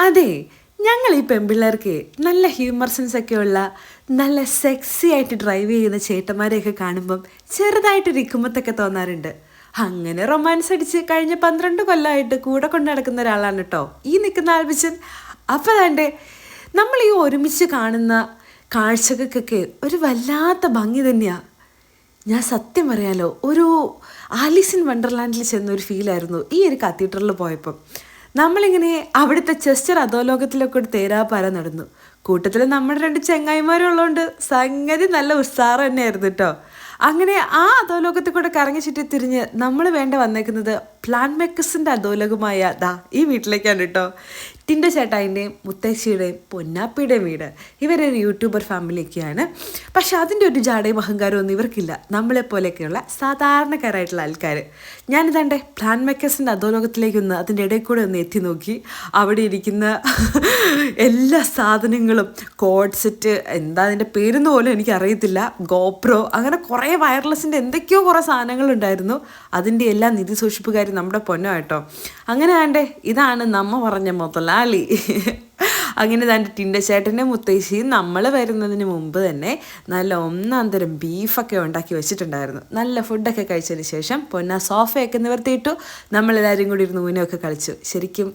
അതെ, ഞങ്ങൾ ഈ പെൺപിള്ളേർക്ക് നല്ല ഹ്യൂമർ സെൻസ് ഒക്കെ ഉള്ള നല്ല സെക്സി ആയിട്ട് ഡ്രൈവ് ചെയ്യുന്ന ചേട്ടന്മാരെയൊക്കെ കാണുമ്പം ചെറുതായിട്ടൊരു ഇക്കുമത്തൊക്കെ തോന്നാറുണ്ട്. അങ്ങനെ റൊമാൻസ് അടിച്ച് കഴിഞ്ഞ 12 കൊല്ലമായിട്ട് കൂടെ കൊണ്ട് നടക്കുന്ന ഒരാളാണ് കേട്ടോ ഈ നിൽക്കുന്ന ആൽബിച്ചൻ. അപ്പോൾ വേണ്ടേ, നമ്മൾ ഈ ഒരുമിച്ച് കാണുന്ന കാഴ്ചകൾക്കൊക്കെ ഒരു വല്ലാത്ത ഭംഗി തന്നെയാണ്. ഞാൻ സത്യം പറയാലോ, ഒരു ആലീസ് ഇൻ വണ്ടർലാൻഡിൽ ചെന്നൊരു ഫീലായിരുന്നു ഈ ഒരു കത്തീഡ്രലിൽ പോയപ്പം. നമ്മളിങ്ങനെ അവിടുത്തെ ചെസ്റ്റർ അധോലോകത്തിലൊക്കെ ഒരു തേരാപാര നടന്നു. കൂട്ടത്തിൽ നമ്മുടെ 2 ചെങ്ങായിമാരുള്ളതുകൊണ്ട് സംഗതി നല്ല ഉത്സാഹം തന്നെയായിരുന്നു കേട്ടോ. അങ്ങനെ ആ അധോലോകത്തിൽ കൂടെ കറങ്ങി ചുറ്റി തിരിഞ്ഞ് നമ്മൾ വേണ്ട വന്നേക്കുന്നത് പ്ലാൻ മേക്കേഴ്സിൻ്റെ അധോലോകമായ ദാ ഈ വീട്ടിലേക്കാണ് കേട്ടോ. ടിൻഡോ ചേട്ടായിൻ്റെയും മുത്തശ്ശിയുടെയും പൊന്നാപ്പിയുടെയും വീട്. ഇവരൊരു യൂട്യൂബർ ഫാമിലിയൊക്കെയാണ്. പക്ഷെ അതിൻ്റെ ഒരു ജാടയും അഹങ്കാരവും ഒന്നും ഇവർക്കില്ല. നമ്മളെപ്പോലെയൊക്കെയുള്ള സാധാരണക്കാരായിട്ടുള്ള ആൾക്കാർ. ഞാനിതാണ്ട് പ്ലാൻ മേക്കേഴ്സിൻ്റെ അധോലോകത്തിലേക്കൊന്ന് അതിൻ്റെ ഇടയിൽ കൂടെ ഒന്ന് എത്തി നോക്കി. അവിടെ ഇരിക്കുന്ന എല്ലാ സാധനങ്ങളും കോഡ് സെറ്റ്, എന്താ അതിൻ്റെ പേരെന്ന് പോലും എനിക്കറിയത്തില്ല, ഗോപ്രോ, അങ്ങനെ കുറേ വയർലെസ്സിൻ്റെ എന്തൊക്കെയോ കുറേ സാധനങ്ങളുണ്ടായിരുന്നു. അതിൻ്റെ എല്ലാ നിധി സൂക്ഷിപ്പുകാരും നമ്മുടെ പൊന്നോ കേട്ടോ. അങ്ങനെ വേണ്ടേ, ഇതാണ് നമ്മ പറഞ്ഞ മുതലാളി. അങ്ങനെ തന്നെ ടിൻഡോ ചേട്ടൻ്റെ മുത്തശ്ശിയും നമ്മൾ വരുന്നതിന് മുമ്പ് തന്നെ നല്ല ഒന്നാം തരം ബീഫൊക്കെ ഉണ്ടാക്കി വെച്ചിട്ടുണ്ടായിരുന്നു. നല്ല ഫുഡൊക്കെ കഴിച്ചതിന് ശേഷം പൊന്ന സോഫയൊക്കെ നിവർത്തിയിട്ടു. നമ്മളെല്ലാവരും കൂടി ഇരുന്ന് ഊനൊക്കെ കളിച്ചു. ശരിക്കും